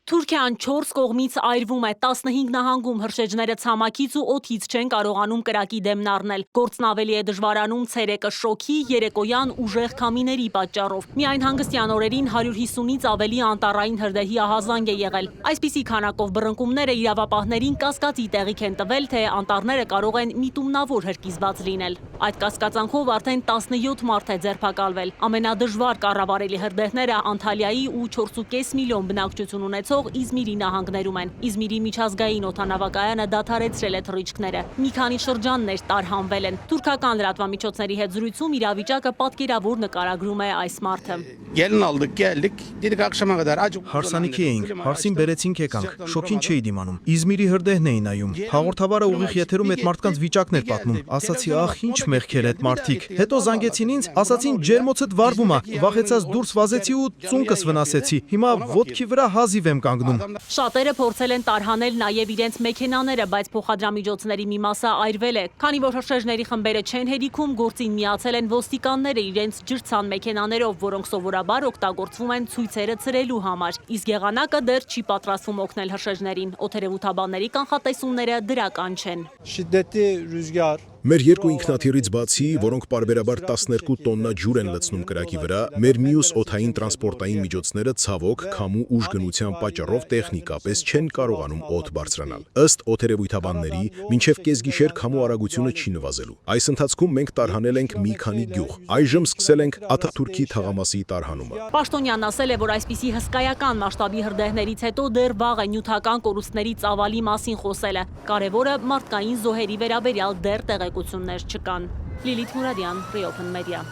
Թուրքիան 4 կողմից այրվում է, 15 նահանգում հրշեջները ցամաքից ու օդից չեն կարողանում կրակի դեմն առնել։ Գործն ավելի է դժվարանում ցերեկը շոգի, երեկոյան ուժեղ քամիների պատճառով։ Միայն հանգստյան օրերին 150-ից ավելի անտառային հրդեհի ահազանգ է եղել։ Այսպիսի քանակով բռնկումները իրավապահներին կասկածի տեղիք են տվել, թե անտառները կարող են միտումնավոր հրկիզված լինել։ Այդ կասկածանքով արդեն 17 մարդ է ձերբակալվել։ Ամենադժվար կառավարելի հրդեհները Անտալիայի ու 4.5 միլիոն բնակչություն ունեցող Իզմիրի նահանգներում են։ Իզմիրի միջազգային օդանավակայանը դադարեցրել է թռիչքները։ Մի քանի շրջաններ տարհանվել են։ Թուրքական լրատվամիջոցների հետ զրույցում իրավիճակը պատկերավոր նկարագրում է այս մարդը։ Gelin aldık, geldik. Dedik akşama kadar acı. Հարսանիքի էինք, հարսին բերեցինք եկանք, շոքին չէի դիմանում։ Իզմիրի հրդեհն էին նայում։ Հաղորդավարը ուղիղ եթերում այդ մարդկանց վիճակն էր պատմում։ Ասացի, ախ, ինչ մեղքեր այդ մարդիկ։ Հետո զանգեցին ինձ, ասացին ջերմոցդ վառվում է։ Վախեցած դուրս վազեցի ու ծունկս վնասեցի։ Հիմա ոտքի վրա հազիվ եմ կանգնում։ Շատերը փորձել են տարհանել նաև իրենց մեքենաները, բայց փոխադրամիջոցների մի մասը այրվել է։ Քանի որ հրշեջների խմբերը չեն հերիքում, գործին միացել են ոստիկանները իրենց ջրցան մեքենաներով, որոնք սովորաբար օգտագործվում են ցույցերը ցրելու համար։ Իսկ եղանակը դեռ չի պատրաստվում օգնել հրշեջներին։ Օդերևութաբանների կանխատեսումները դրական չեն։ Şiddetli rüzgar Մեր երկու ինքնաթիռից բացի, որոնք պարբերաբար 12 տոննա ջուր են լցնում կրակի վրա, մեր մյուս օդային տրանսպորտային միջոցները ցավոք քամու ուժգնության պատճառով տեխնիկապես չեն կարողանում օդ բարձրանալ։ Ըստ օդերևույթաբանների, մինչև կեսգիշեր քամու արագությունը չի նվազելու։ Այս ընթացքում մենք տարհանել ենք մի քանի գյուղ։ Այժմ սկսել ենք Աթաթուրքի թաղամասի տարհանումը։ Պաշտոնյանն ասել է, որ այսպիսի հսկայական մասշտաբի հրդեհներից հետո դեռ վաղ է նյութական կորուստների ծավալի մասին խոսելը։ Կարևորը մարդկային զոհերի վերաբերյալ դեռ տեղեկություններ չկան։ Լիլիթ Մուրադյան, Reopen Media։